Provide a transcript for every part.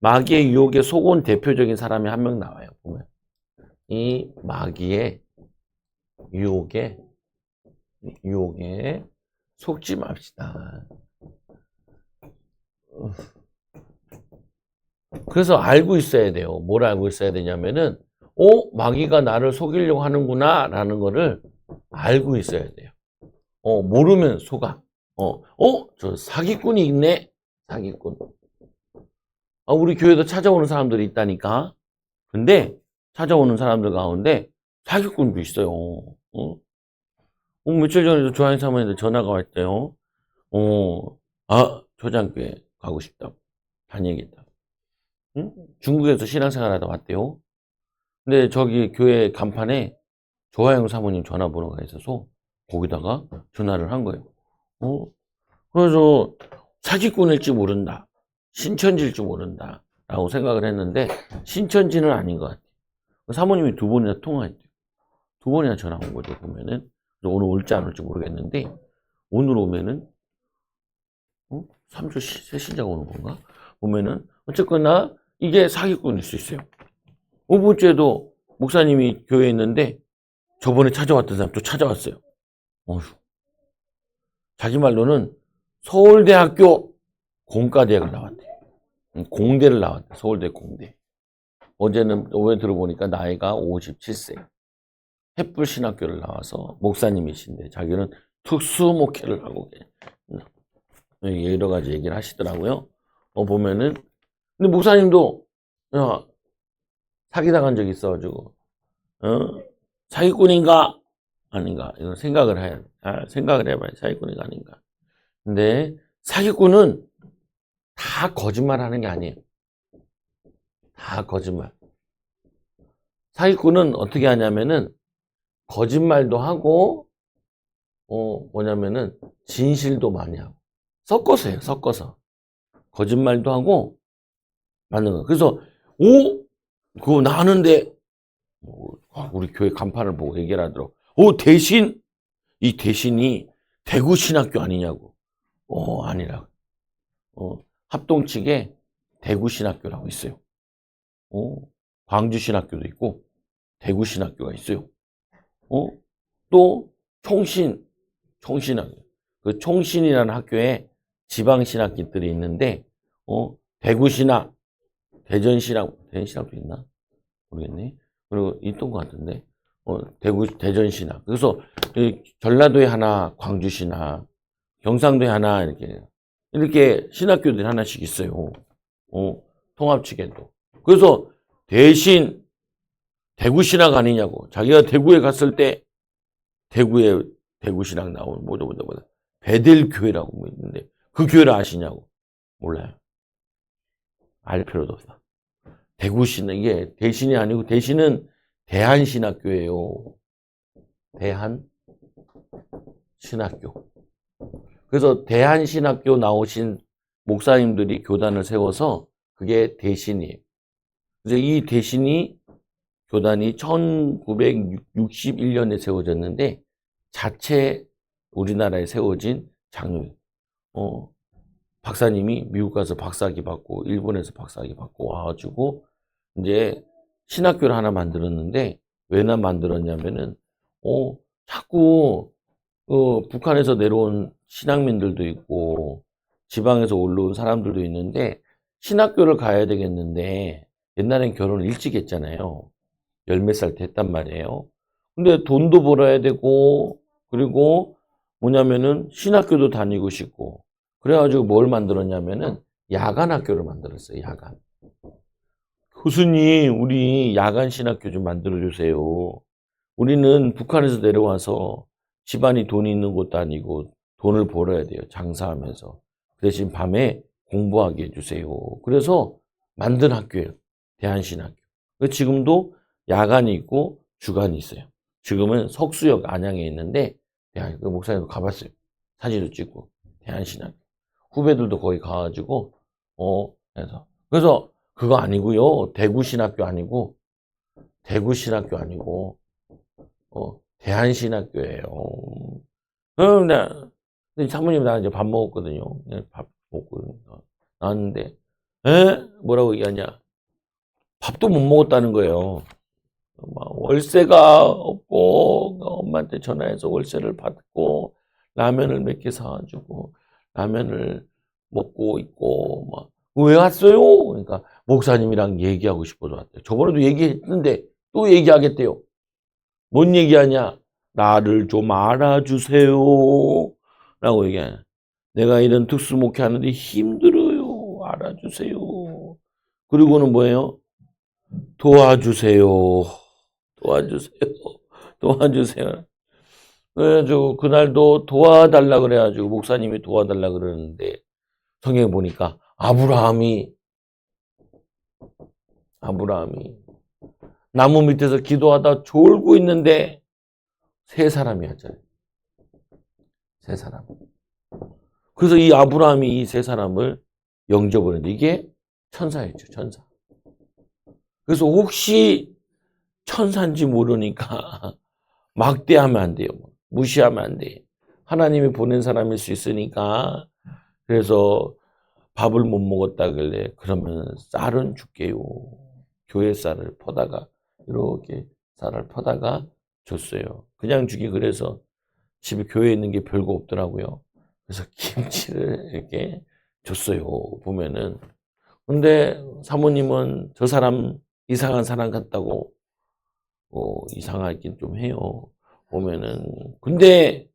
마귀의 유혹에 속은 대표적인 사람이 한 명 나와요. 보면 이 마귀의 유혹에 속지 맙시다. 그래서 알고 있어야 돼요. 뭘 알고 있어야 되냐면은 마귀가 나를 속이려고 하는구나 라는 거를 알고 있어야 돼요. 모르면 속아. 저 사기꾼이 있네. 사기꾼. 우리 교회도 찾아오는 사람들이 있다니까. 근데 찾아오는 사람들 가운데 사기꾼도 있어요. 며칠 전에도 조한희 사모님한테 전화가 왔대요. 초장교회 가고 싶다고. 다니겠다. 응? 중국에서 신앙생활 하다 왔대요. 근데 저기 교회 간판에 조하영 사모님 전화번호가 있어서 거기다가 전화를 한 거예요. 그래서 사기꾼일지 모른다. 신천지일지 모른다. 라고 생각을 했는데 신천지는 아닌 것 같아요. 사모님이 2번이나 통화했대요. 2번이나 전화 온 거죠, 보면은. 오늘 올지 안 올지 모르겠는데 오늘 오면은 3주 새 신자가 오는 건가? 보면은 어쨌거나 이게 사기꾼일 수 있어요. 5번째도 목사님이 교회에 있는데 저번에 찾아왔던 사람 또 찾아왔어요. 자기 말로는 서울대학교 공과대학을 나왔대요. 공대를 나왔대. 서울대 공대. 오늘 들어보니까 나이가 57세. 햇불신학교를 나와서 목사님이신데 자기는 특수목회를 하고 계세요. 여러 가지 얘기를 하시더라고요. 보면은 근데 목사님도 사기당한 적이 있어가지고 사기꾼인가 아닌가 이런 생각을 해야 생각을 해봐요. 사기꾼인가 아닌가. 근데 사기꾼은 다 거짓말하는 게 아니에요. 다 거짓말. 사기꾼은 어떻게 하냐면은 거짓말도 하고 뭐냐면은 진실도 많이 하고 섞어서 해요. 섞어서 거짓말도 하고 맞는 거. 그래서 그거 나 아는데 우리 교회 간판을 보고 얘기를 하더라고. 대신 이 대신이 대구 신학교 아니냐고. 아니라. 합동 측에 대구 신학교라고 있어요. 광주 신학교도 있고 대구 신학교가 있어요. 또 총신학교. 그 총신이라는 학교에 지방 신학교들이 있는데 대구 신학, 대전 신학도 있나? 모르겠네. 그리고 있던 것 같은데 대전 신학. 그래서 전라도에 하나 광주 신학, 경상도에 하나 이렇게 신학교들이 하나씩 있어요. 통합 측에도. 그래서 대신 대구 신학 아니냐고. 자기가 대구에 갔을 때 대구에 대구 신학 나오는 뭐다 베델 교회라고 있는데 그 교회를 아시냐고. 몰라요. 알 필요도 없어. 대구 신학 이게 대신이 아니고 대신은 대한신학교예요. 대한신학교. 그래서 대한신학교 나오신 목사님들이 교단을 세워서 그게 대신이에요. 그래서 이 대신이 교단이 1961년에 세워졌는데 자체 우리나라에 세워진 장로예요. 박사님이 미국 가서 박사학위 받고 일본에서 박사학위 받고 와가지고 이제 신학교를 하나 만들었는데 왜 만들었냐면은 자꾸 북한에서 내려온 신학민들도 있고 지방에서 올라온 사람들도 있는데 신학교를 가야 되겠는데 옛날엔 결혼을 일찍 했잖아요. 열 몇 살 됐단 말이에요. 근데 돈도 벌어야 되고 그리고 뭐냐면은 신학교도 다니고 싶고 그래가지고 뭘 만들었냐면은 야간 학교를 만들었어요. 야간. 교수님 우리 야간 신학교 좀 만들어주세요. 우리는 북한에서 내려와서 집안이 돈이 있는 것도 아니고 돈을 벌어야 돼요. 장사하면서. 그 대신 밤에 공부하게 해주세요. 그래서 만든 학교예요. 대한신학교. 지금도 야간이 있고 주간이 있어요. 지금은 석수역 안양에 있는데 그 목사님도 가봤어요. 사진도 찍고 대한신학교. 후배들도 거기 가가지고 그래서 그거 아니고요. 대구신학교 아니고 대한신학교예요. 근데 사모님 나 이제 밥 먹었거든요. 밥 먹고 나왔는데 뭐라고 얘기하냐? 밥도 못 먹었다는 거예요. 막 월세가 없고 엄마한테 전화해서 월세를 받고 라면을 몇 개 사주고 라면을 먹고 있고 막 왜 왔어요? 그러니까 목사님이랑 얘기하고 싶어서 왔대요. 저번에도 얘기했는데 또 얘기하겠대요. 뭔 얘기하냐? 나를 좀 알아주세요. 라고 얘기하냐. 내가 이런 특수 목회하는데 힘들어요. 알아주세요. 그리고는 뭐예요? 도와주세요. 도와주세요. 도와주세요. 그래가지고 그날도 도와달라 그래가지고 목사님이 도와달라 그러는데 성경에 보니까 아브라함이 나무 밑에서 기도하다 졸고 있는데 세 사람이었잖아요. 세 사람. 그래서 이 아브라함이 이 세 사람을 영접을 했는데 이게 천사였죠. 천사. 그래서 혹시 천사인지 모르니까 막대하면 안 돼요. 무시하면 안 돼. 하나님이 보낸 사람일 수 있으니까. 그래서 밥을 못 먹었다길래 그러면 쌀은 줄게요. 교회 쌀을 퍼다가 이렇게 쌀을 퍼다가 줬어요. 그냥 주기 그래서 집에 교회에 있는 게 별거 없더라고요. 그래서 김치를 이렇게 줬어요. 보면은. 근데 사모님은 저 사람 이상한 사람 같다고 이상하긴 좀 해요. 보면은. 근데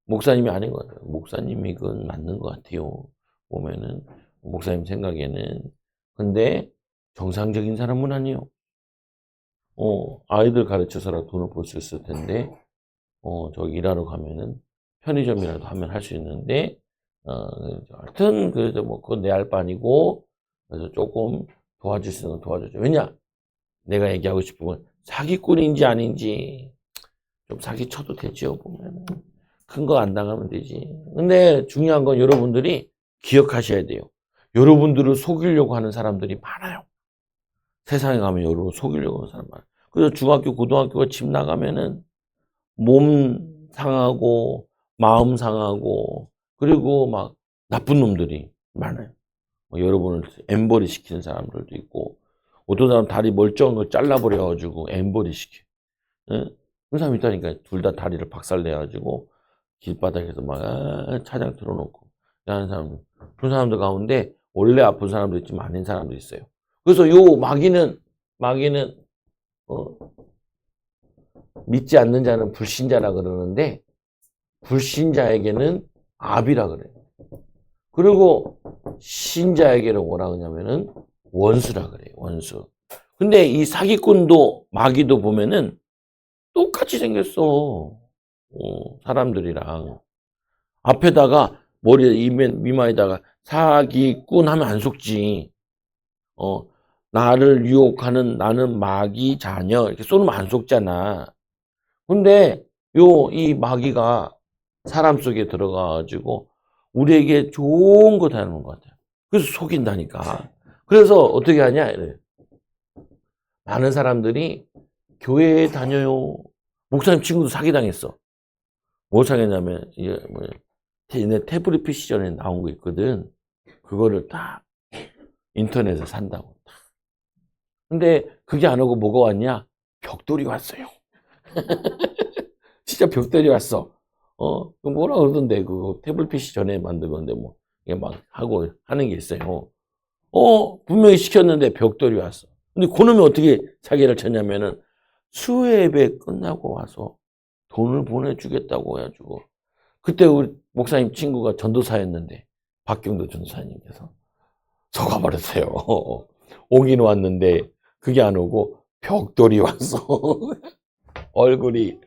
목사님이 아닌 것 같아요. 목사님이 그건 맞는 것 같아요. 보면은 목사님 생각에는. 근데 정상적인 사람은 아니에요. 아이들 가르쳐서라도 돈을 벌 수 있을 텐데 저기 일하러 가면은 편의점이라도 하면 할 수 있는데 하여튼 그래도 뭐 그건 내 알 바 아니고 그래서 조금 도와줄 수 있는 건 도와주죠. 왜냐? 내가 얘기하고 싶은 건 사기꾼인지 아닌지 좀 사기 쳐도 되죠. 보면 큰 거 안 당하면 되지. 근데 중요한 건 여러분들이 기억하셔야 돼요. 여러분들을 속이려고 하는 사람들이 많아요. 세상에 가면 여러분 속이려고 하는 사람 많아요. 그래서 중학교, 고등학교가 집 나가면은 몸 상하고 마음 상하고 그리고 막 나쁜 놈들이 많아요. 여러분을 엠버리 시키는 사람들도 있고 어떤 사람 다리 멀쩡한 거 잘라버려가지고 엠버리 시켜. 예? 그 사람 있다니까. 둘 다 다리를 박살내가지고 길바닥에서 막 차장 틀어놓고 하는 사람들. 그런 사람들 가운데 원래 아픈 사람도 있지만 아닌 사람도 있어요. 그래서 요 마귀는 믿지 않는 자는 불신자라 그러는데 불신자에게는 압이라 그래요. 그리고 신자에게는 뭐라 그러냐면은 원수라 그래요. 원수. 근데 이 사기꾼도 마귀도 보면은 똑같이 생겼어. 사람들이랑. 앞에다가 머리에 이마에다가 사기꾼 하면 안 속지. 나를 유혹하는 나는 마귀 자녀 이렇게 쏘면 안 속잖아. 근데 이 마귀가 사람 속에 들어가가지고 우리에게 좋은 거 다루는 것 같아요. 그래서 속인다니까. 그래서 어떻게 하냐 이래. 많은 사람들이 교회에 다녀요. 목사님 친구도 사기당했어. 뭐 사겠냐면 이게 태블릿 PC 전에 나온 거 있거든. 그거를 딱 인터넷에서 산다고. 근데 그게 안 오고 뭐가 왔냐? 벽돌이 왔어요. 진짜 벽돌이 왔어. 뭐라 그러던데, 그거 태블릿 PC 전에 만든 건데, 뭐, 이게 막 하고 하는 게 있어요. 분명히 시켰는데 벽돌이 왔어. 근데 그놈이 어떻게 사기를 쳤냐면은 수혜배 끝나고 와서 돈을 보내주겠다고 해가지고, 그때 우리 목사님 친구가 전도사였는데, 박경도 전도사님께서 속아버렸어요. 오긴 왔는데, 그게 안 오고 벽돌이 왔어. 얼굴이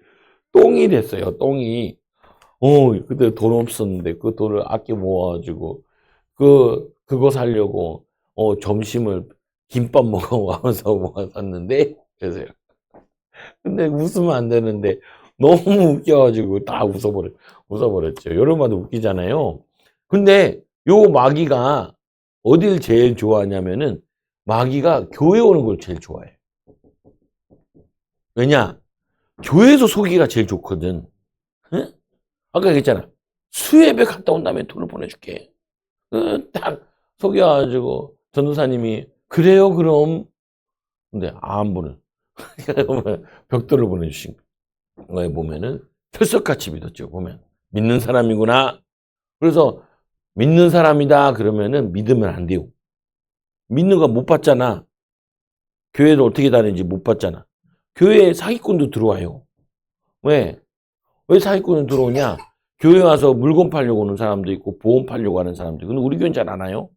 똥이 됐어요. 똥이. 그때 돈 없었는데 그 돈을 아껴 모아가지고 그거 사려고 점심을 김밥 먹어 와서 모았었는데 그래서 근데 웃으면 안 되는데 너무 웃겨가지고 다 웃어버렸죠. 여러분도 웃기잖아요. 근데 요 마귀가 어딜 제일 좋아하냐면은 마귀가 교회 오는 걸 제일 좋아해. 왜냐? 교회에서 속이기가 제일 좋거든. 응? 아까 얘기했잖아. 수예배 갔다 온 다음에 돈을 보내줄게. 딱 속여가지고 전도사님이 그래요 그럼. 근데 안 보는 벽돌을 보내주신 거에 보면은 철석같이 믿었죠. 보면 믿는 사람이구나. 그래서 믿는 사람이다 그러면은 믿으면 안 돼요. 믿는 거 못 받잖아. 교회를 어떻게 다니는지 못 받잖아. 교회에 사기꾼도 들어와요. 왜? 왜 사기꾼은 들어오냐? 교회 와서 물건 팔려고 오는 사람도 있고 보험 팔려고 하는 사람도 있고. 근데 우리 교회는 잘 안 와요.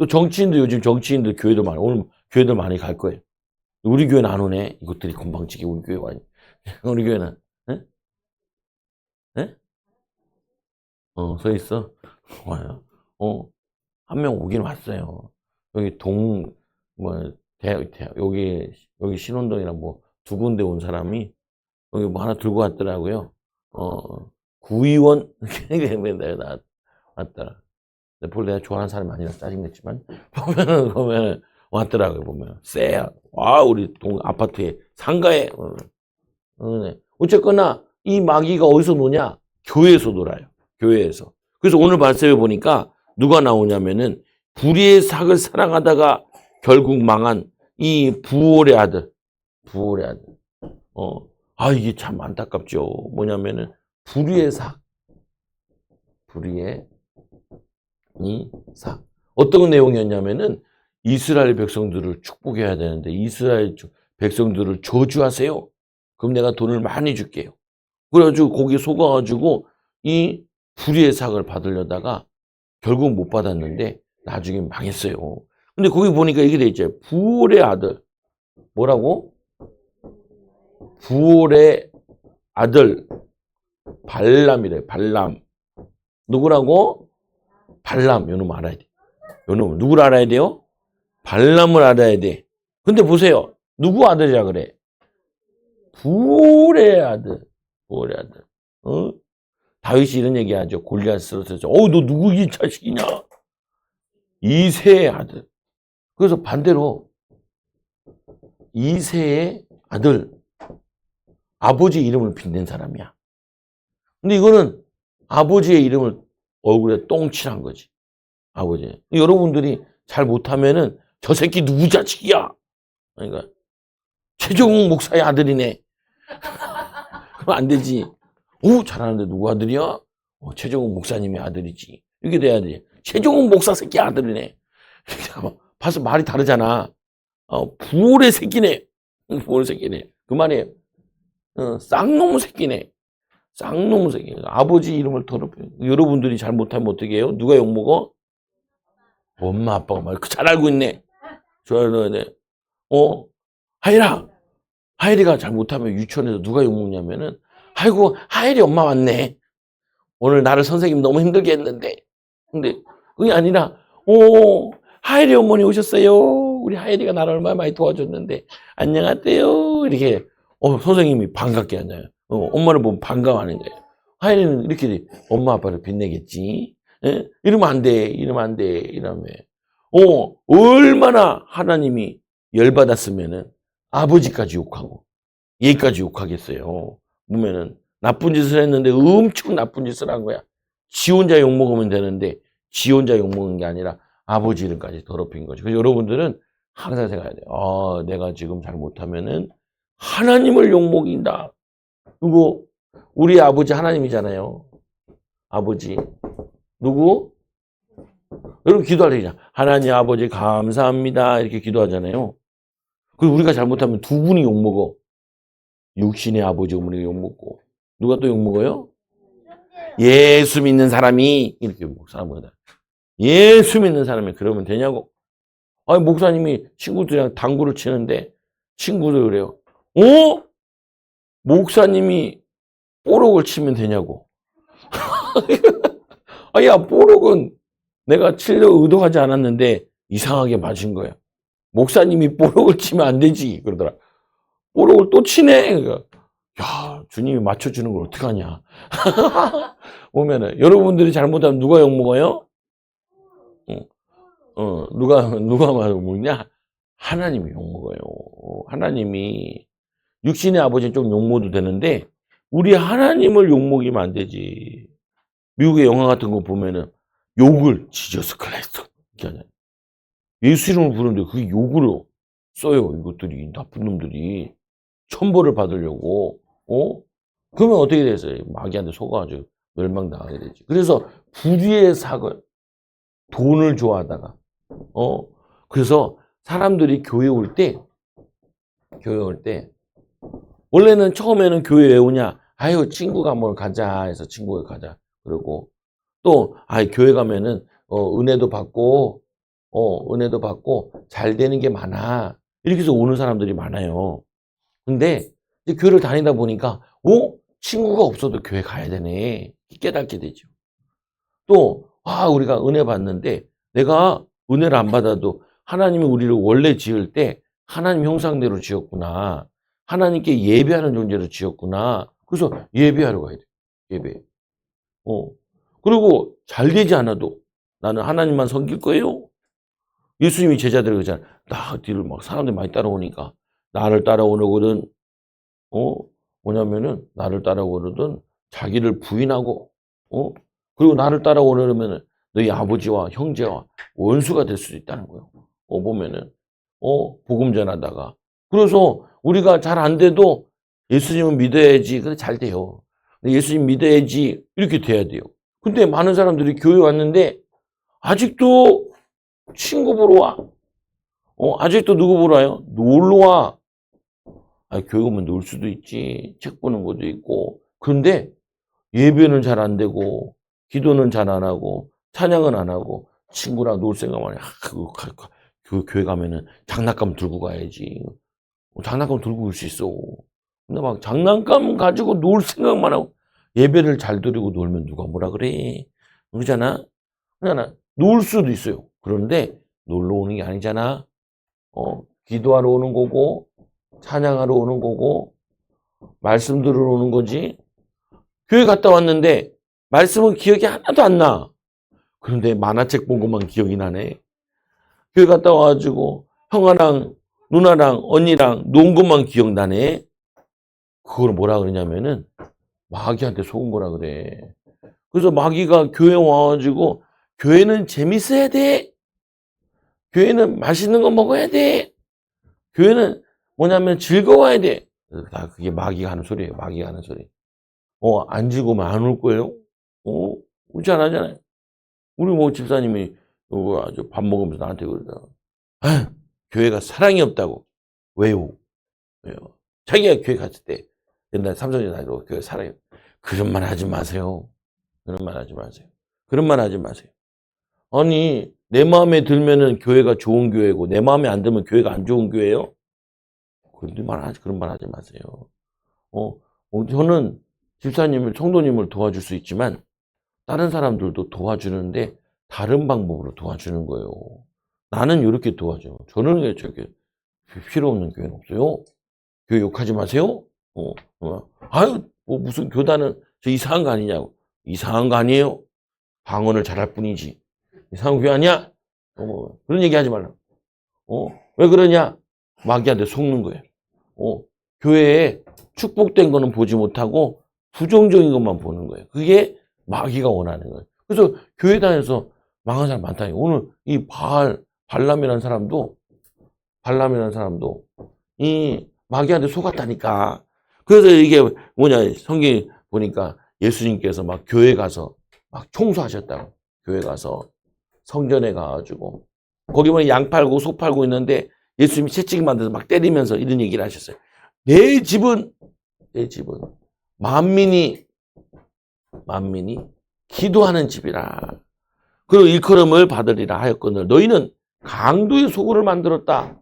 또 정치인도 요즘 정치인들 교회도 많아. 오늘 교회들 많이 갈 거예요. 우리 교회는 안 오네. 이것들이 건방지게 우리 교회가 아니. 우리 교회는 에? 에? 서 있어. 와요. 한 명 오긴 왔어요. 여기 뭐 여기 신혼동이랑 뭐 두 군데 온 사람이 여기 뭐 하나 들고 왔더라고요. 구의원 맨날 왔더라. 본래 내가 좋아하는 사람이 아니라 짜증냈지만 보면은 왔더라고요. 보면 쎄야. 와 우리 아파트에 상가에 네. 어쨌거나 이 마귀가 어디서 노냐? 교회에서 놀아요. 교회에서. 그래서 오늘 말씀해 보니까 누가 나오냐면은 불의의 삭을 사랑하다가 결국 망한 이 부올의 아들. 부올의 아들. 이게 참 안타깝죠. 뭐냐면은 불의의 삭. 불의의 이 삭. 어떤 내용이었냐면은 이스라엘 백성들을 축복해야 되는데 이스라엘 백성들을 저주하세요. 그럼 내가 돈을 많이 줄게요. 그래가지고 거기에 속아가지고 이 불의의 삭을 받으려다가 결국 못 받았는데 나중에 망했어요. 근데 거기 보니까 이게 돼 있죠. 부올의 아들. 뭐라고? 부올의 아들. 발람이래. 발람. 누구라고? 발람. 요놈 알아야 돼. 요놈 누구를 알아야 돼요? 발람을 알아야 돼. 근데 보세요. 누구 아들이라 그래? 부올의 아들. 부올의 아들. 다윗이 이런 얘기하죠. 골리앗을 쓰러뜨려서 너 누구 이 자식이냐? 이새의 아들. 그래서 반대로 이새의 아들. 아버지 이름을 빛낸 사람이야. 근데 이거는 아버지의 이름을 얼굴에 똥칠한 거지. 아버지. 여러분들이 잘 못하면은 저 새끼 누구 자식이야? 그러니까 최종욱 목사의 아들이네. 그럼 안 되지. 잘하는데 누구 아들이야? 최종욱 목사님의 아들이지. 이렇게 돼야 돼. 최종욱 목사 새끼 아들이네. 봐서 말이 다르잖아. 부올의 새끼네. 부올의 새끼네. 그 말이에요. 쌍놈의 새끼네. 쌍놈의 새끼. 아버지 이름을 더럽혀. 여러분들이 잘 못하면 어떻게 해요? 누가 욕먹어? 엄마, 아빠가 말 잘 알고 있네. 좋아요, 네. 하율이가 잘 못하면 유치원에서 누가 욕먹냐면은, 아이고, 하율이 엄마 왔네. 오늘 나를 선생님 너무 힘들게 했는데. 근데, 그게 아니라, 하율이 어머니 오셨어요. 우리 하율이가 나를 얼마나 많이 도와줬는데, 안녕하세요. 이렇게, 선생님이 반갑게 앉아요. 엄마를 보면 반가워하는 거예요. 하율이는 이렇게 엄마, 아빠를 빛내겠지. 예? 이러면 안 돼. 이러면 안 돼. 이러면. 얼마나 하나님이 열받았으면은 아버지까지 욕하고 얘까지 욕하겠어요. 보면은 나쁜 짓을 했는데 엄청 나쁜 짓을 한 거야. 지 혼자 욕먹으면 되는데 지 혼자 욕먹은 게 아니라 아버지 이름까지 더럽힌 거죠. 그래서 여러분들은 항상 생각해야 돼요. 내가 지금 잘못하면은 하나님을 욕먹인다. 그리고 우리 아버지 하나님이잖아요. 아버지. 누구? 여러분 기도할 때 그냥 하나님 아버지 감사합니다 이렇게 기도하잖아요. 그리고 우리가 잘못하면 두 분이 욕먹어. 육신의 아버지 어머니가 욕먹고 누가 또 욕먹어요? 예수 믿는 사람이 이렇게 사람보다 예수 믿는 사람이 그러면 되냐고. 목사님이 친구들이랑 당구를 치는데 친구들 그래요. 목사님이 뽀록을 치면 되냐고. 야 뽀록은 내가 치려고 의도하지 않았는데 이상하게 맞은 거야. 목사님이 뽀록을 치면 안 되지 그러더라. 뽀록을 또 치네. 그러니까, 야 주님이 맞춰주는 걸 어떡하냐. 보면은 여러분들이 잘못하면 누가 욕먹어요? 누가 욕먹냐? 하나님이 욕먹어요. 하나님이 육신의 아버지는 좀 욕먹어도 되는데 우리 하나님을 욕먹이면 안 되지. 미국의 영화 같은 거 보면은 욕을 지저스 클라이스트 이렇게 하잖아요. 예수 이름을 부르는데 그게 욕으로 써요. 이것들이 나쁜 놈들이 천벌을 받으려고. 그러면 어떻게 되겠어요? 마귀한테 속아가지고 멸망당하게 되지. 그래서 불의의 사건, 돈을 좋아하다가 그래서 사람들이 교회 올 때 원래는 처음에는 교회 왜 오냐? 아유 친구가 뭘 가자 해서 친구가 가자. 그리고 또 교회 가면은 은혜도 받고 잘 되는 게 많아. 이렇게 해서 오는 사람들이 많아요. 근데 이제 교회를 다니다 보니까 친구가 없어도 교회 가야 되네. 깨닫게 되죠. 또 우리가 은혜 받는데 내가 은혜를 안 받아도 하나님이 우리를 원래 지을 때 하나님 형상대로 지었구나. 하나님께 예배하는 존재로 지었구나. 그래서 예배하러 가야 돼. 예배. 그리고 잘 되지 않아도 나는 하나님만 섬길 거예요. 예수님이 제자들을 그러잖아요. 나 뒤를 막 사람들이 많이 따라오니까 나를 따라오거든. 뭐냐면은 나를 따라오거든 자기를 부인하고 그리고 나를 따라오려면 너희 아버지와 형제와 원수가 될 수도 있다는 거예요. 보면은 복음 전하다가 그래서 우리가 잘 안 돼도 예수님을 믿어야지. 근데 잘 돼요. 예수님 믿어야지 이렇게 돼야 돼요. 근데 많은 사람들이 교회 왔는데 아직도 친구 보러 와. 아직도 누구 보러 와요? 놀러 와. 교회 오면 놀 수도 있지. 책 보는 것도 있고. 그런데 예배는 잘 안 되고 기도는 잘 안 하고 찬양은 안 하고 친구랑 놀 생각만 해. 교회 가면은 장난감 들고 가야지. 장난감 들고 올 수 있어. 근데 막 장난감 가지고 놀 생각만 하고 예배를 잘 드리고 놀면 누가 뭐라 그래. 그러잖아. 놀 수도 있어요. 그런데 놀러 오는 게 아니잖아. 기도하러 오는 거고 찬양하러 오는 거고 말씀 들으러 오는 거지. 교회 갔다 왔는데 말씀은 기억이 하나도 안 나. 그런데 만화책 본 것만 기억이 나네. 교회 갔다 와가지고 형아랑 누나랑 언니랑 논 것만 기억나네. 그걸 뭐라 그러냐면은 마귀한테 속은 거라 그래. 그래서 마귀가 교회 와가지고 교회는 재밌어야 돼. 교회는 맛있는 거 먹어야 돼. 교회는 뭐냐면 즐거워야 돼. 다 그게 마귀가 하는 소리예요. 마귀가 하는 소리. 안 즐거우면 안 올 거예요? 오지 안 하잖아요. 우리 집사님이 아주 밥 먹으면서 나한테 그러더라. 교회가 사랑이 없다고. 왜요? 자기가 교회 갔을 때 옛날 삼성전 다니고 교회 사랑이 그런 말 하지 마세요. 그런 말 하지 마세요. 그런 말 하지 마세요. 아니 내 마음에 들면은 교회가 좋은 교회고 내 마음에 안 들면 교회가 안 좋은 교회예요? 그런 말 하지 마세요. 저는 집사님을 성도님을 도와줄 수 있지만 다른 사람들도 도와주는데 다른 방법으로 도와주는 거예요. 나는 이렇게 도와줘요. 저는 왜 저렇게 필요 없는 교회는 없어요. 교회 욕하지 마세요. 무슨 교단은 저 이상한 거 아니냐고. 이상한 거 아니에요. 방언을 잘할 뿐이지. 이상한 교회 아니야? 그런 얘기 하지 말라. 왜 그러냐? 마귀한테 속는 거예요. 교회에 축복된 거는 보지 못하고 부정적인 것만 보는 거예요. 그게 마귀가 원하는 거예요. 그래서 교회 다녀서 망한 사람 많다. 오늘 이 발람이라는 사람도 이 마귀한테 속았다니까. 그래서 이게 뭐냐, 성경에 보니까 예수님께서 막 교회 가서 막 청소하셨다고. 교회 가서 성전에 가가지고 거기 보면 양 팔고 소 팔고 있는데 예수님이 채찍 만들어서 막 때리면서 이런 얘기를 하셨어요. 내 집은 만민이 기도하는 집이라. 그리고 일컬음을 받으리라 하였거늘 너희는 강도의 소굴을 만들었다.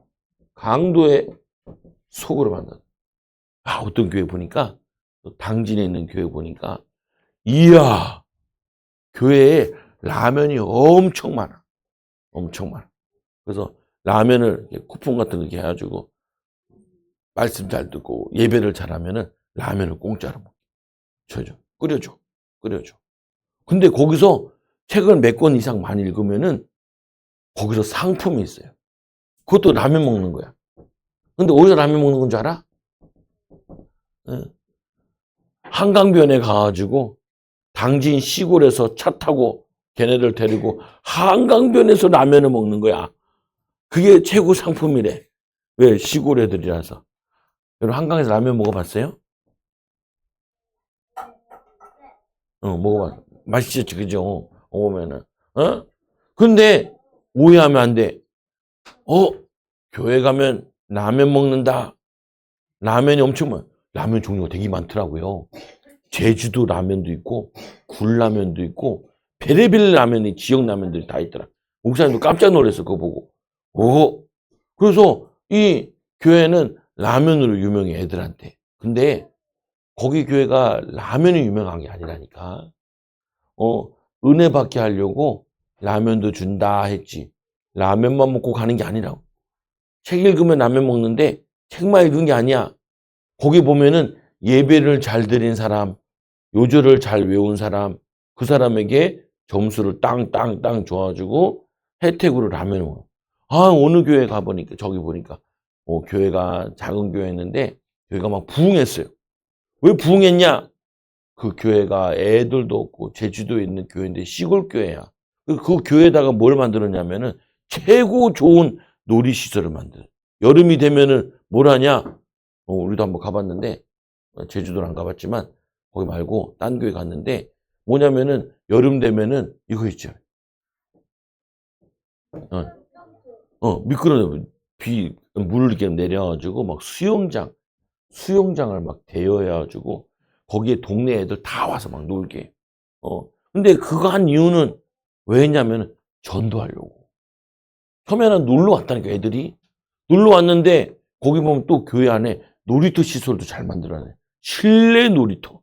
강도의 소굴을 만들었다. 어떤 교회 보니까 당진에 있는 교회 보니까 이야 교회에 라면이 엄청 많아. 엄청 많아. 그래서 라면을 쿠폰 같은 거 이렇게 해가지고 말씀 잘 듣고 예배를 잘하면은 라면을 공짜로 줘줘. 끓여줘. 근데 거기서 책을 몇 권 이상 많이 읽으면은 거기서 상품이 있어요. 그것도 라면 먹는 거야. 근데 어디서 라면 먹는 건 줄 알아? 한강변에 가가지고 당진 시골에서 차 타고 걔네들 데리고 한강변에서 라면을 먹는 거야. 그게 최고 상품이래. 왜? 시골 애들이라서. 여러분, 한강에서 라면 먹어봤어요? 먹어봤어. 맛있었지, 그죠? 먹으면은. 근데, 오해하면 안 돼. 교회 가면 라면 먹는다. 라면이 엄청 라면 종류가 되게 많더라고요. 제주도 라면도 있고, 굴라면도 있고, 베레빌 라면이 지역 라면들이 다 있더라. 목사님도 깜짝 놀랐어, 그거 보고. 그래서 이 교회는 라면으로 유명해, 애들한테. 근데 거기 교회가 라면이 유명한 게 아니라니까. 은혜 받게 하려고 라면도 준다 했지. 라면만 먹고 가는 게 아니라고. 책 읽으면 라면 먹는데 책만 읽은 게 아니야. 거기 보면은 예배를 잘 드린 사람, 요절을 잘 외운 사람, 그 사람에게 점수를 땅땅땅 줘가지고 혜택으로 라면을 먹어. 어느 교회 가보니까, 저기 보니까, 교회가 작은 교회였는데, 교회가 막 부흥했어요. 왜 부흥했냐? 그 교회가 애들도 없고, 제주도에 있는 교회인데, 시골 교회야. 그 교회에다가 뭘 만들었냐면은, 최고 좋은 놀이시설을 만들어. 여름이 되면은 뭘 하냐? 우리도 한번 가봤는데, 제주도는 안 가봤지만, 거기 말고, 딴 교회 갔는데, 뭐냐면은, 여름 되면은, 이거 있죠. 미끄러져. 물 이렇게 내려가지고, 막 수영장을 막 대여해가지고, 거기에 동네 애들 다 와서 막 놀게. 근데 그거 한 이유는 왜 했냐면, 전도하려고. 처음에는 놀러 왔다니까, 애들이. 놀러 왔는데, 거기 보면 또 교회 안에 놀이터 시설도 잘 만들어내. 실내 놀이터.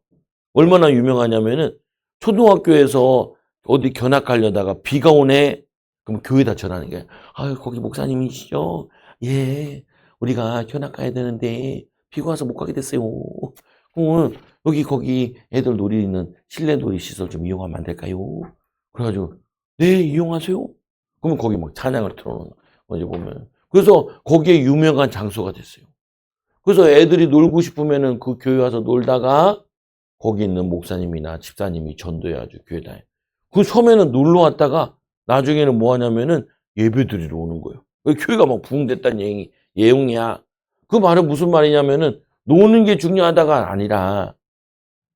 얼마나 유명하냐면은, 초등학교에서 어디 견학 가려다가 비가 오네? 그럼 교회다 전하는 거야. 거기 목사님이시죠? 예, 우리가 견학 가야 되는데 비가 와서 못 가게 됐어요. 거기 애들 놀이는 실내 놀이 시설 좀 이용하면 안 될까요? 그래가지고 네, 이용하세요. 그러면 거기 막 찬양을 틀어놓는 거지 보면. 그래서 거기에 유명한 장소가 됐어요. 그래서 애들이 놀고 싶으면은 그 교회 와서 놀다가 거기 있는 목사님이나 집사님이 전도해가지고 교회 다녀. 그 처음에는 놀러 왔다가 나중에는 뭐 하냐면은 예배 드리러 오는 거예요. 교회가 막 부흥됐다는 예용이야. 그 말은 무슨 말이냐면은 노는 게 중요하다가 아니라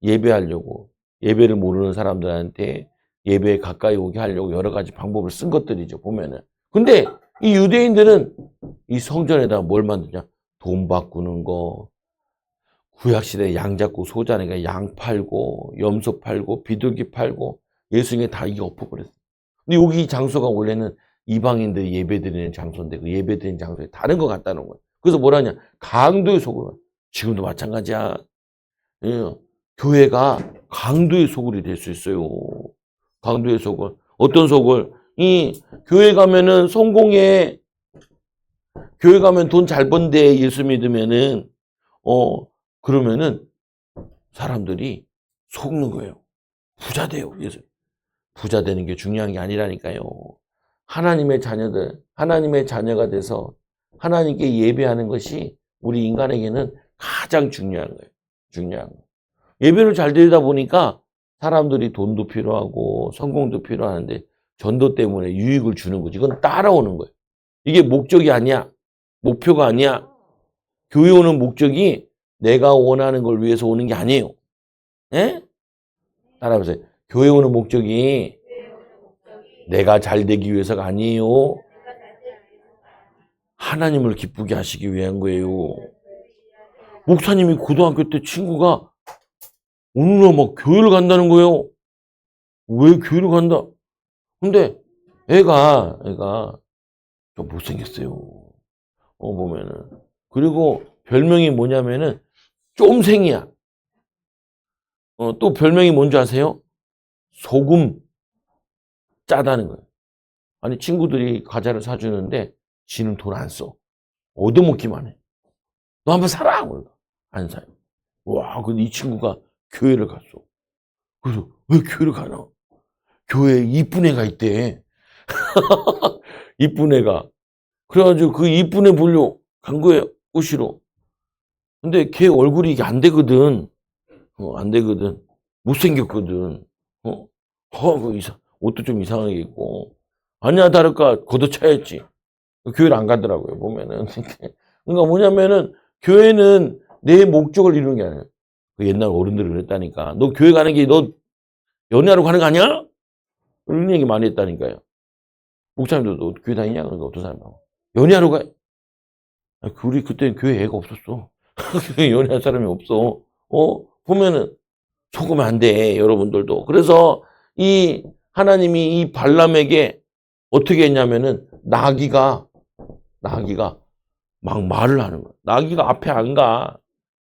예배하려고, 예배를 모르는 사람들한테 예배에 가까이 오게 하려고 여러 가지 방법을 쓴 것들이죠, 보면은. 근데 이 유대인들은 이 성전에다가 뭘 만드냐? 돈 바꾸는 거, 구약시대에 양 잡고 소 자니까 양 팔고, 염소 팔고, 비둘기 팔고, 예수님이 다 이게 엎어버렸어요. 근데 여기 장소가 원래는 이방인들이 예배드리는 장소인데 그 예배드리는 장소에 다른 것 같다는 거예요. 그래서 뭐라냐? 강도의 소굴. 지금도 마찬가지야. 예. 교회가 강도의 소굴이 될 수 있어요. 강도의 소굴. 어떤 소굴? 이 교회 가면은 성공해. 교회 가면 돈 잘 번대. 예수 믿으면은 그러면은 사람들이 속는 거예요. 부자 돼요. 예수. 부자 되는 게 중요한 게 아니라니까요. 하나님의 자녀들, 하나님의 자녀가 돼서 하나님께 예배하는 것이 우리 인간에게는 가장 중요한 거예요. 중요한 거. 예배를 잘 드리다 보니까 사람들이 돈도 필요하고 성공도 필요하는데 전도 때문에 유익을 주는 거지. 이건 따라오는 거예요. 이게 목적이 아니야. 목표가 아니야. 교회 오는 목적이 내가 원하는 걸 위해서 오는 게 아니에요. 예? 따라해보세요. 교회 오는 목적이 내가 잘 되기 위해서가 아니에요. 하나님을 기쁘게 하시기 위한 거예요. 목사님이 고등학교 때 친구가 어느 날 막 교회를 간다는 거예요. 왜 교회를 간다? 근데 애가 좀 못생겼어요. 보면은. 그리고 별명이 뭐냐면은 쫌생이야. 또 별명이 뭔지 아세요? 소금 짜다는 거예요. 아니 친구들이 과자를 사주는데 지는 돈 안 써. 얻어먹기만 해. 너 한번 사라. 안 사요. 와, 근데 이 친구가 교회를 갔어. 그래서 왜 교회를 가나? 교회에 이쁜 애가 있대. 이쁜 애가. 그래가지고 그 이쁜 애 보려 간 거예요. 꼬시러. 근데 걔 얼굴이 이게 안 되거든. 안 되거든. 못생겼거든. 옷도 좀 이상하게 입고. 아니야, 다를까, 걷어차였지. 교회를 안 가더라고요, 보면은. 그러니까 뭐냐면은, 교회는 내 목적을 이루는 게 아니야. 그 옛날 어른들이 그랬다니까. 너 교회 가는 게 너 연애하러 가는 거 아니야? 이런 얘기 많이 했다니까요. 목사님도 너 교회 다니냐? 그러니까 어떤 사람이 연애하러 가. 우리 그때 교회 애가 없었어. 교회 연애할 사람이 없어. 보면은 속으면 안 돼, 여러분들도. 그래서 이 하나님이 이 발람에게 어떻게 했냐면은 나귀가 막 말을 하는 거야. 나귀가 앞에 안 가.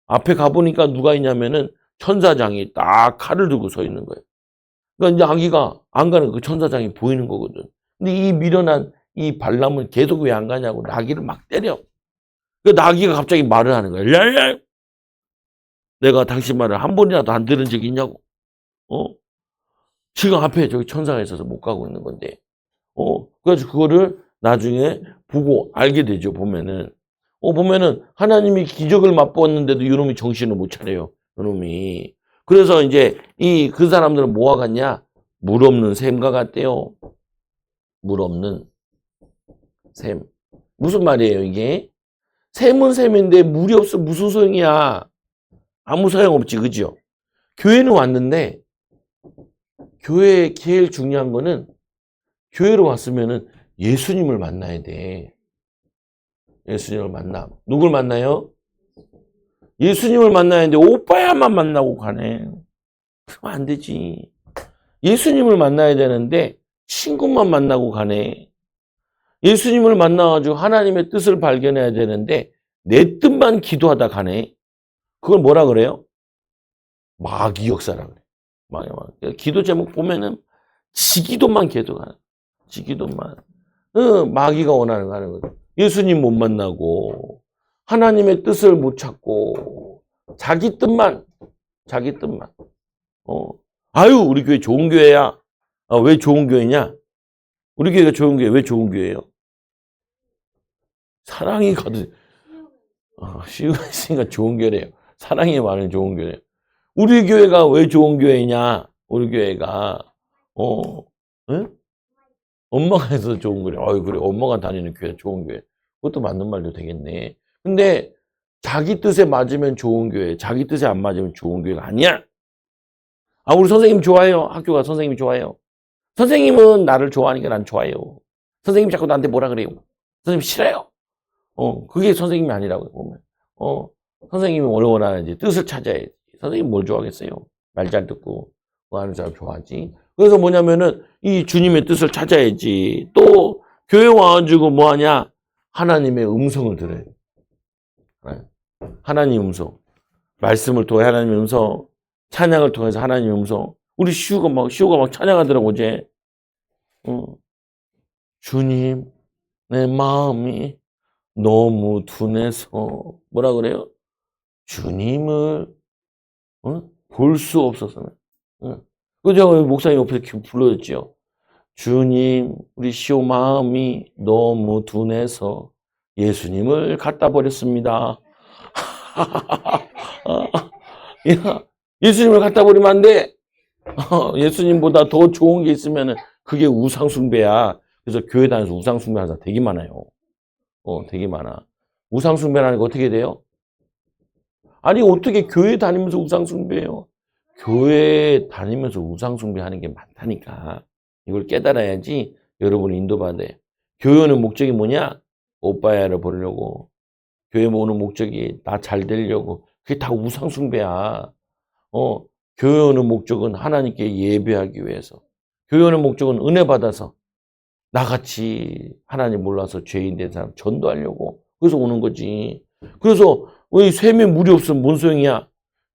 앞에 가보니까 누가 있냐면은 천사장이 딱 칼을 들고 서 있는 거예요. 그러니까 이제 나귀가 안 가는 그 천사장이 보이는 거거든. 근데 이 미련한 이 발람은 계속 왜 안 가냐고 나귀를 막 때려. 그 나귀가 갑자기 말을 하는 거야. 랄랄! 내가 당신 말을 한 번이라도 안 들은 적이 있냐고. 지금 앞에 저기 천사가 있어서 못 가고 있는 건데. 그래서 그거를 나중에 보고 알게 되죠, 보면은. 보면은 하나님이 기적을 맛보았는데도 이놈이 정신을 못 차려요, 이놈이. 그래서 이제 그 사람들은 뭐와 같냐? 물 없는 샘과 같대요. 물 없는 샘. 무슨 말이에요, 이게? 샘은 샘인데 물이 없으면 무슨 소용이야? 아무 소용없지, 그죠? 교회는 왔는데, 교회에 제일 중요한 거는 교회로 왔으면은 예수님을 만나야 돼. 예수님을 만나. 누굴 만나요? 예수님을 만나야 하는데 오빠야만 만나고 가네. 그러면 안 되지. 예수님을 만나야 되는데 친구만 만나고 가네. 예수님을 만나가지고 하나님의 뜻을 발견해야 되는데 내 뜻만 기도하다 가네. 그걸 뭐라 그래요? 마귀 역사라 그래. 마귀. 기도 제목 보면은 지기도만 계속하는. 지기도만. 마귀가 원하는 거 하는 거죠. 예수님 못 만나고 하나님의 뜻을 못 찾고 자기 뜻만. 아유, 우리 교회 좋은 교회야. 왜 좋은 교회냐? 우리 교회가 좋은 교회 왜 좋은 교회예요? 사랑이 가득. 시우가 있으니까 좋은 교회래요. 사랑이 많은 좋은 교회. 우리 교회가 왜 좋은 교회냐? 우리 교회가 응? 엄마가 해서 좋은 거래. 그래. 엄마가 다니는 교회 좋은 교회. 그것도 맞는 말도 되겠네. 근데 자기 뜻에 맞으면 좋은 교회, 자기 뜻에 안 맞으면 좋은 교회가 아니야. 우리 선생님 좋아해요. 학교가 선생님이 좋아해요. 선생님은 나를 좋아하니까 난 좋아해요. 선생님이 자꾸 나한테 뭐라 그래요. 선생님 싫어요. 그게 선생님이 아니라고요, 보면. 선생님이 뭘 원하는지 뜻을 찾아야지. 선생님 뭘 좋아하겠어요? 말 잘 듣고 뭐 하는 사람 좋아하지. 그래서 뭐냐면은 이 주님의 뜻을 찾아야지. 또 교회 와가지고 뭐하냐? 하나님의 음성을 들어야 돼. 하나님의 음성. 말씀을 통해 하나님의 음성. 찬양을 통해서 하나님의 음성. 우리 시우가 막 찬양하더라고, 어제. 주님, 내 마음이 너무 둔해서 뭐라 그래요? 주님을 볼 수 없어서는. 그죠? 목사님 옆에서 불러줬죠. 주님, 우리 시오 마음이 너무 둔해서 예수님을 갖다 버렸습니다. 예수님을 갖다 버리면 안 돼. 예수님보다 더 좋은 게 있으면 그게 우상숭배야. 그래서 교회 다니면서 우상숭배하는 사람 되게 많아요. 되게 많아. 우상숭배라는 거 어떻게 돼요? 아니, 어떻게 교회 다니면서 우상숭배해요? 교회 다니면서 우상숭배하는 게 많다니까. 이걸 깨달아야지 여러분이 인도받아요. 교회 오는 목적이 뭐냐? 오빠야를 보려고. 교회 오는 목적이 나 잘 되려고. 그게 다 우상숭배야. 교회 오는 목적은 하나님께 예배하기 위해서. 교회 오는 목적은 은혜 받아서 나같이 하나님 몰라서 죄인 된 사람 전도하려고. 그래서 오는 거지. 그래서 왜 샘에 물이 없으면 뭔 소용이야?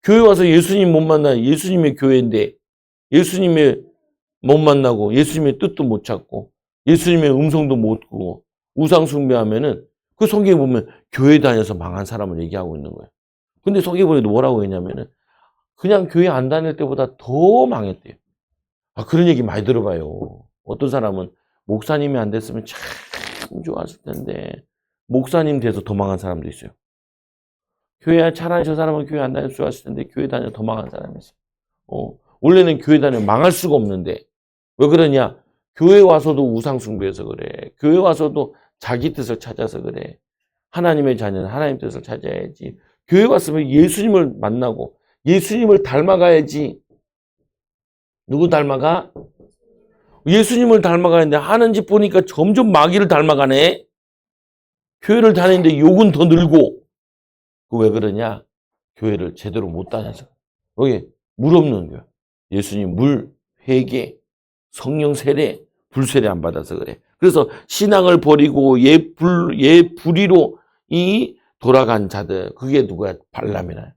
교회 와서 예수님 못 만나. 예수님의 교회인데 예수님의 못 만나고 예수님의 뜻도 못 찾고 예수님의 음성도 못 듣고 우상 숭배하면은 그 성경에 보면 교회 다녀서 망한 사람을 얘기하고 있는 거예요. 근데 성경에 보면 뭐라고 했냐면은 그냥 교회 안 다닐 때보다 더 망했대요. 그런 얘기 많이 들어봐요. 어떤 사람은 목사님이 안 됐으면 참 좋았을 텐데 목사님 돼서 더 망한 사람도 있어요. 교회 차라리 저 사람은 교회 안 다녀서 좋았을 텐데 교회 다녀 더 망한 사람이 있어요. 원래는 교회 다녀 망할 수가 없는데 왜 그러냐? 교회 와서도 우상 숭배해서 그래. 교회 와서도 자기 뜻을 찾아서 그래. 하나님의 자녀는 하나님 뜻을 찾아야지. 교회 왔으면 예수님을 만나고 예수님을 닮아가야지. 누구 닮아가? 예수님을 닮아가는데 하는 짓 보니까 점점 마귀를 닮아가네. 교회를 다니는데 욕은 더 늘고. 그 왜 그러냐? 교회를 제대로 못 다녀서. 여기 물 없는 교회. 예수님 물, 회개, 성령 세례, 불세례 안 받아서 그래. 그래서 신앙을 버리고 불의로 이 돌아간 자들, 그게 누구야? 발람이나요.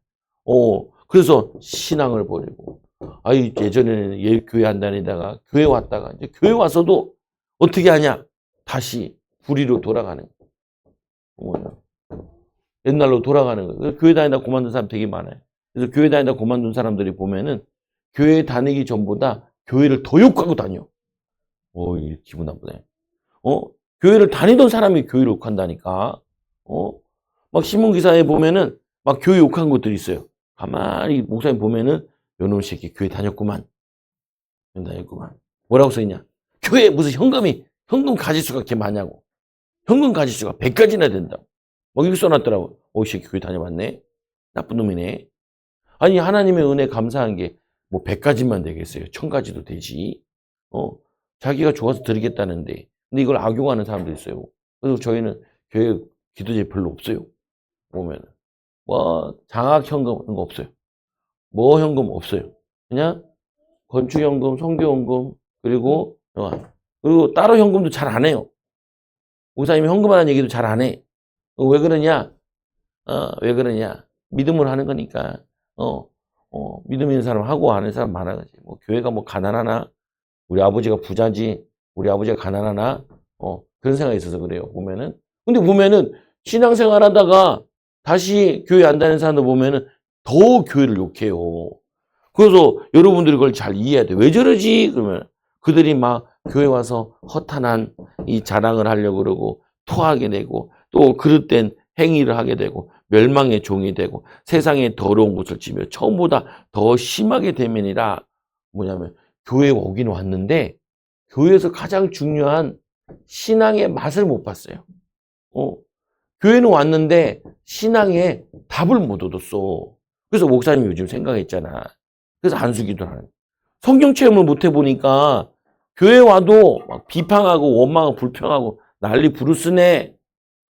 그래서 신앙을 버리고. 예전에는 교회 안 다니다가 교회 왔다가 이제 교회 와서도 어떻게 하냐? 다시 불의로 돌아가는 거예요. 옛날로 돌아가는 거예요. 교회 다니다 그만둔 사람 되게 많아요. 그래서 교회 다니다 그만둔 사람들이 보면은 교회 다니기 전보다 교회를 더 욕하고 다녀. 기분 나쁘네. 교회를 다니던 사람이 교회를 욕한다니까. 막 신문기사에 보면은 막 교회 욕한 것들이 있어요. 가만히 목사님 보면은 요놈 새끼 교회 다녔구만. 뭐라고 써있냐? 교회에 무슨 현금 가지수가 그렇게 많냐고. 현금 가지수가 100가지나 된다고. 막 이렇게 써놨더라고. 이 새끼 교회 다녀봤네. 나쁜 놈이네. 아니 하나님의 은혜 감사한 게 뭐 100가지만 되겠어요. 1000가지도 되지. 자기가 좋아서 드리겠다는데. 근데 이걸 악용하는 사람도 있어요. 그래서 저희는 교회 기도제 별로 없어요. 보면은. 장학 현금 이런 거 없어요. 현금 없어요. 그냥 건축현금, 선교현금, 그리고 따로 현금도 잘 안 해요. 목사님이 현금하는 얘기도 잘 안 해. 왜 그러냐? 왜 그러냐? 믿음으로 하는 거니까. 믿음 있는 사람 하고 안 하는 사람 많아가지. 교회가 가난하나? 우리 아버지가 부자지? 우리 아버지가 가난하나? 그런 생각이 있어서 그래요. 보면은. 근데 보면은 신앙생활 하다가 다시 교회 안 다니는 사람들 보면은 더 교회를 욕해요. 그래서 여러분들이 그걸 잘 이해해야 돼. 왜 저러지? 그러면 그들이 막 교회 와서 허탄한 이 자랑을 하려고 그러고 토하게 되고 또 그릇된 행위를 하게 되고 멸망의 종이 되고 세상에 더러운 곳을 지며 처음보다 더 심하게 되면이라. 뭐냐면 교회에 오긴 왔는데 교회에서 가장 중요한 신앙의 맛을 못 봤어요. 교회는 왔는데 신앙에 답을 못 얻었어. 그래서 목사님이 요즘 생각했잖아. 그래서 안수기도를 하는. 성경 체험을 못 해보니까 교회 와도 막 비판하고 원망하고 불평하고 난리 부르스네.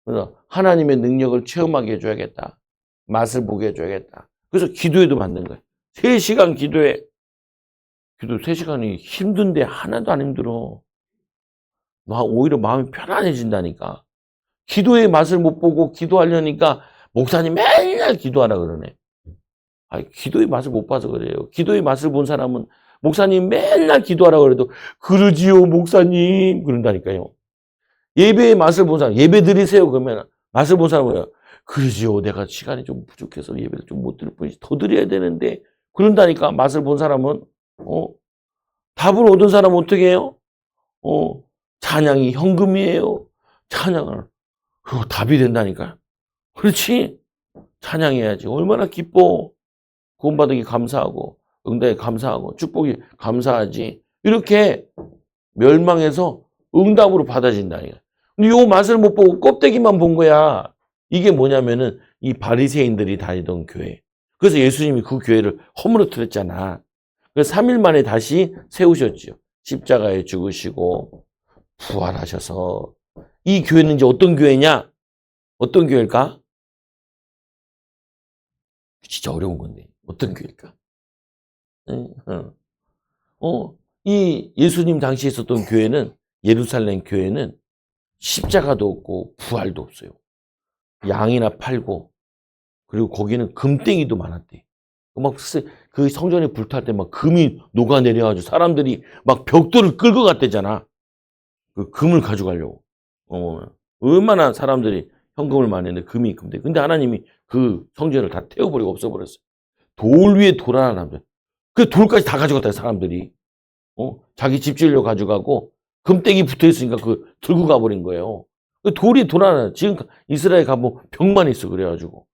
그래서 하나님의 능력을 체험하게 해줘야겠다. 맛을 보게 해줘야겠다. 그래서 기도회도 만든 거예요. 3시간 기도회. 기도 3시간이 힘든데 하나도 안 힘들어. 오히려 마음이 편안해진다니까. 기도의 맛을 못 보고 기도하려니까 목사님 맨날 기도하라 그러네. 기도의 맛을 못 봐서 그래요. 기도의 맛을 본 사람은 목사님 맨날 기도하라 그래도 그러지요 목사님 그런다니까요. 예배의 맛을 본 사람, 예배 드리세요 그러면 맛을 본 사람은 그러지요 내가 시간이 좀 부족해서 예배를 좀 못 드릴 뿐이지 더 드려야 되는데 그런다니까. 맛을 본 사람은 답을 얻은 사람은 어떻게 해요? 찬양이 현금이에요. 찬양을 그거 답이 된다니까. 그렇지. 찬양해야지. 얼마나 기뻐. 구원받은 게 감사하고 응답에 감사하고 축복이 감사하지. 이렇게 멸망해서 응답으로 받아진다니까. 근데 요 맛을 못 보고 껍데기만 본 거야. 이게 뭐냐면은 이 바리새인들이 다니던 교회. 그래서 예수님이 그 교회를 허물어뜨렸잖아. 그래서 3일 만에 다시 세우셨죠. 십자가에 죽으시고 부활하셔서. 이 교회는 이제 어떤 교회냐? 어떤 교회일까? 진짜 어려운 건데 어떤 교회일까? 이 예수님 당시에 있었던 교회는, 예루살렘 교회는 십자가도 없고 부활도 없어요. 양이나 팔고, 그리고 거기는 금땡이도 많았대. 막 그 성전에 불탈 때 막 금이 녹아내려가지고 사람들이 막 벽돌을 끌고 갔대잖아. 그 금을 가져가려고. 얼마나 사람들이 현금을 많이 했는데 금이 금대. 근데 하나님이 그 성전을 다 태워버리고 없애버렸어요. 돌 위에 돌 하나 남겨. 그 돌까지 다 가져갔다 사람들이. 자기 집 지으려고 가져가고 금땡이 붙어 있으니까 그 들고 가버린 거예요. 그 돌이 돌 하나. 지금 이스라엘 가면 벽만 있어 그래가지고.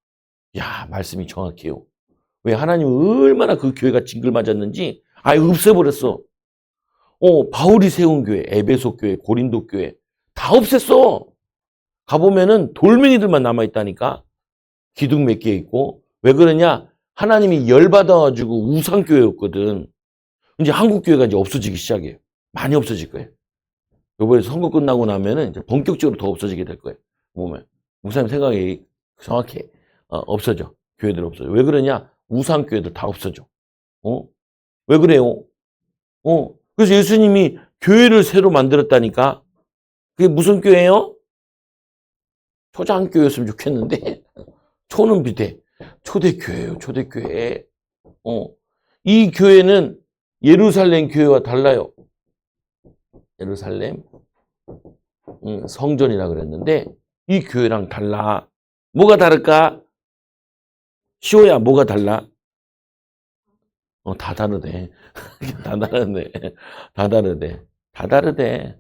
야, 말씀이 정확해요. 왜 하나님은 얼마나 그 교회가 징글맞았는지 아예 없애버렸어. 바울이 세운 교회, 에베소 교회, 고린도 교회 다 없앴어. 가보면은 돌멩이들만 남아있다니까. 기둥 몇 개 있고. 왜 그러냐? 하나님이 열받아가지고 우상교회였거든. 이제 한국교회가 이제 없어지기 시작해요. 많이 없어질 거예요. 이번에 선거 끝나고 나면은 이제 본격적으로 더 없어지게 될 거예요. 보면. 목사님 생각이 정확해. 없어져. 교회들 없어져. 왜 그러냐? 우상교회들 다 없어져. 왜 그래요? 그래서 예수님이 교회를 새로 만들었다니까. 그게 무슨 교회예요? 초장교회였으면 좋겠는데. 초는 비대. 초대교회예요. 초대교회. 이 교회는 예루살렘 교회와 달라요. 예루살렘 성전이라 그랬는데 이 교회랑 달라. 뭐가 다를까? 시호야, 뭐가 달라? 다 다르대. 다 다르네. 다 다르대. 다 다르대.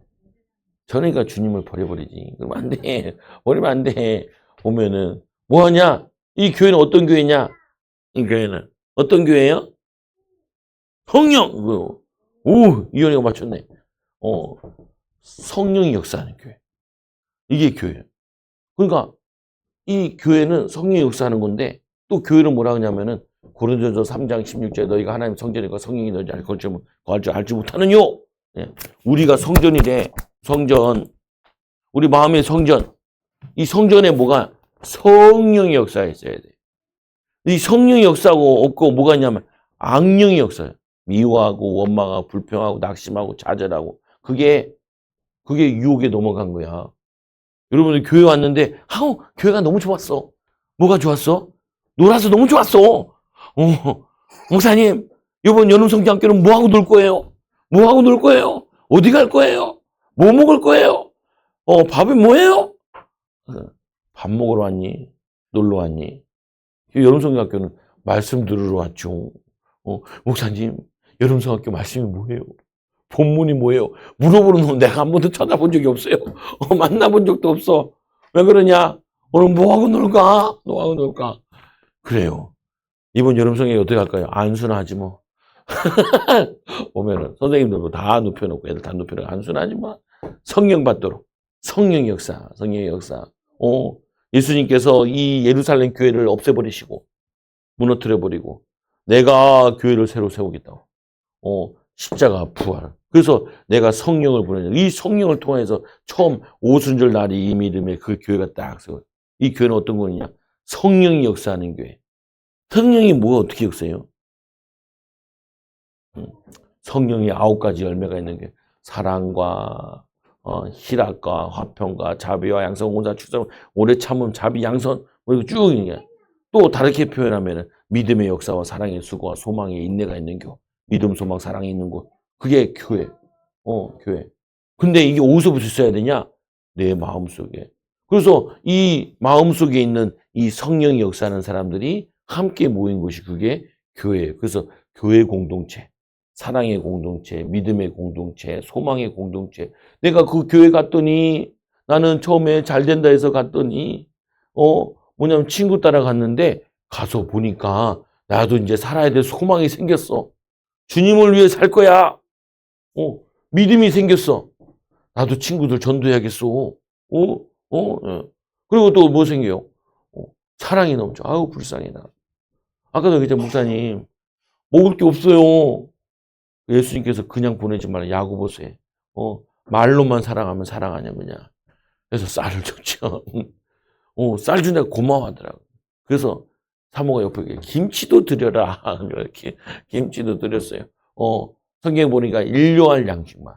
저러니까 주님을 버려버리지. 그러면 안 돼. 버리면 안 돼. 보면은 뭐 하냐? 이 교회는 어떤 교회냐? 이 교회는 어떤 교회예요? 성령. 오, 이현이가 맞췄네. 성령이 역사하는 교회. 이게 교회예요. 그러니까 이 교회는 성령이 역사하는 건데 또 교회는 뭐라 하냐면은 고린도전서 3장 16절에 너희가 하나님 성전이고 성령이 너희 안에 거할 줄 알지 못하느뇨. 예. 우리가 성전이래. 성전. 우리 마음의 성전. 이 성전에 뭐가 성령이 역사했어야 돼. 이 성령이 역사하고 없고 뭐가 있냐면 악령이 역사해요. 미워하고 원망하고 불평하고 낙심하고 좌절하고 그게 유혹에 넘어간 거야. 여러분들 교회 왔는데 교회가 너무 좋았어. 뭐가 좋았어? 놀아서 너무 좋았어. 목사님 이번 여름 성장학교는 뭐하고 놀 거예요? 뭐하고 놀 거예요? 어디 갈 거예요? 뭐 먹을 거예요? 밥이 뭐예요? 밥 먹으러 왔니? 놀러 왔니? 여름 성장학교는 말씀 들으러 왔죠. 목사님 여름 성학교 말씀이 뭐예요? 본문이 뭐예요? 물어보는 놈 내가 한 번도 쳐다본 적이 없어요. 만나본 적도 없어. 왜 그러냐? 오늘 뭐하고 놀까? 뭐하고 놀까? 그래요. 이번 여름성에 어떻게 할까요? 안순하지 뭐. 보면은 선생님들도 다 눕혀놓고 애들 다 눕혀놓고 안순하지 뭐. 성령 받도록. 성령의 역사. 성령의 역사. 예수님께서 이 예루살렘 교회를 없애버리시고 무너뜨려버리고 내가 교회를 새로 세우겠다고. 십자가 부활. 그래서 내가 성령을 보내줘. 이 성령을 통해서 처음 오순절 날이 이 믿음의 그 교회가 딱 세워. 이 교회는 어떤 거냐? 성령이 역사하는 교회. 성령이 뭐 어떻게 역사해요? 성령이 9가지 열매가 있는 게 사랑과 희락과 화평과 자비와 양선, 온사, 축성, 오래 참음, 자비, 양선 뭐 이거 쭉 있는 또 다르게 표현하면은 믿음의 역사와 사랑의 수고와 소망의 인내가 있는 교. 믿음, 소망, 사랑이 있는 곳. 그게 교회. 교회. 근데 이게 어디서부터 있어야 되냐? 내 마음속에. 그래서 이 마음속에 있는 이 성령이 역사하는 사람들이 함께 모인 곳이 그게 교회예요. 그래서 교회 공동체, 사랑의 공동체, 믿음의 공동체, 소망의 공동체. 내가 그 교회 갔더니 나는 처음에 잘 된다 해서 갔더니 뭐냐면 친구 따라 갔는데 가서 보니까 나도 이제 살아야 될 소망이 생겼어. 주님을 위해 살 거야. 믿음이 생겼어. 나도 친구들 전도해야겠어. 예. 그리고 또 뭐 생겨요? 사랑이 넘쳐. 아우, 불쌍해, 나. 아까도 얘기했잖아, 목사님. 먹을 게 없어요. 예수님께서 그냥 보내지 말라. 야고보서에. 말로만 사랑하면 사랑하냐, 뭐냐. 그래서 쌀을 줬죠. 쌀 주니까 고마워하더라고. 그래서 사모가 옆에 김치도 드려라. 이렇게 김치도 드렸어요. 성경에 보니까 일용할 양식만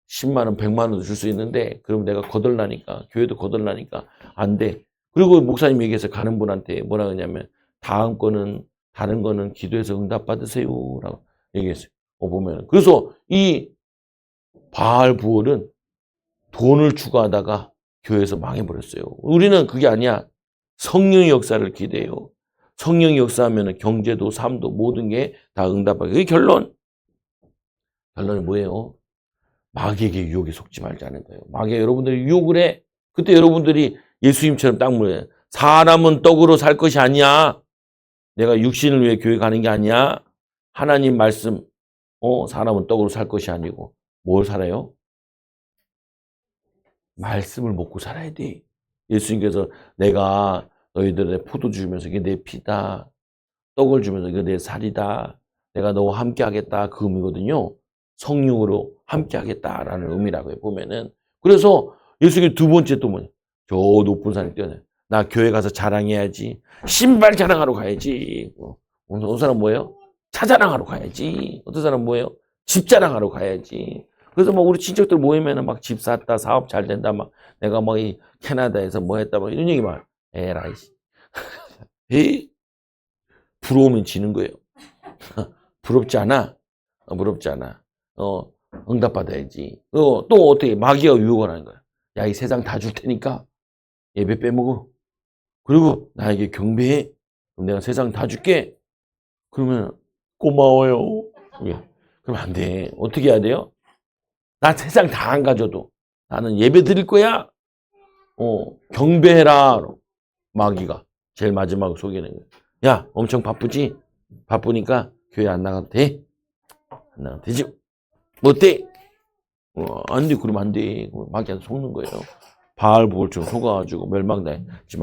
10만 원, 100만 원도 줄 수 있는데 그럼 내가 거덜나니까 교회도 거덜나니까 안 돼. 그리고 목사님 얘기해서 가는 분한테 뭐라 그러냐면 다음 거는 다른 거는 기도해서 응답 받으세요라고 얘기했어요. 보면 그래서 이 바알 부월은 돈을 추구하다가 교회에서 망해버렸어요. 우리는 그게 아니야. 성령의 역사를 기대해요. 성령이 역사하면 경제도 삶도 모든 게 다 응답하게. 그게 결론이 뭐예요? 마귀에게 유혹에 속지 말자는 거예요. 마귀가 여러분들이 유혹을 해. 그때 여러분들이 예수님처럼 딱 물어요. 사람은 떡으로 살 것이 아니야. 내가 육신을 위해 교회 가는 게 아니야. 하나님 말씀. 사람은 떡으로 살 것이 아니고 뭘 살아요? 말씀을 먹고 살아야 돼. 예수님께서 내가 너희들의 포도주 주면서 이게 내 피다. 떡을 주면서 이거 내 살이다. 내가 너와 함께 하겠다. 그 의미거든요. 성령으로 함께 하겠다라는 의미라고요. 보면은. 그래서 예수님이 두 번째 또 뭐냐. 저 높은 산에 뛰어내. 나 교회 가서 자랑해야지. 신발 자랑하러 가야지. 어떤 사람 뭐예요? 차 자랑하러 가야지. 어떤 사람 뭐예요? 집 자랑하러 가야지. 그래서 막 우리 친척들 모이면은 막 집 샀다, 사업 잘 된다, 막 내가 뭐 이 캐나다에서 뭐 했다, 막 이런 얘기 막 에라이. 에이, 부러우면 지는 거예요. 부럽지 않아? 부럽지 않아. 응답받아야지. 또 어떻게 마귀가 유혹을 하는 거야. 야, 이 세상 다 줄 테니까 예배 빼먹어. 그리고 나에게 경배해. 그럼 내가 세상 다 줄게. 그러면 고마워요. 예. 그럼 안 돼. 어떻게 해야 돼요? 나 세상 다 안 가져도 나는 예배 드릴 거야. 경배해라. 마귀가 제일 마지막 속이는 거야. 야, 엄청 바쁘지? 바쁘니까 교회 안 나가도 돼? 안 나가도 되지? 뭐 어때? 안 돼. 그러면 안 돼. 마귀한테 속는 거예요. 바알부올처럼 속아가지고 멸망당하지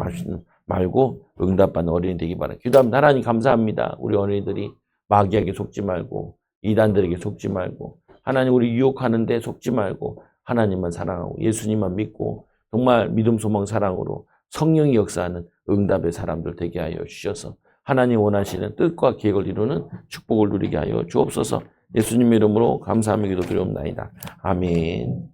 말고 응답받는 어린이 되기 바랍니다. 기도합니다. 하나님 감사합니다. 우리 어린이들이 마귀에게 속지 말고 이단들에게 속지 말고 하나님 우리 유혹하는데 속지 말고 하나님만 사랑하고 예수님만 믿고 정말 믿음, 소망, 사랑으로 성령이 역사하는 응답의 사람들 되게 하여 주셔서 하나님 원하시는 뜻과 계획을 이루는 축복을 누리게 하여 주옵소서. 예수님 이름으로 감사하며 기도드리옵나이다. 아멘.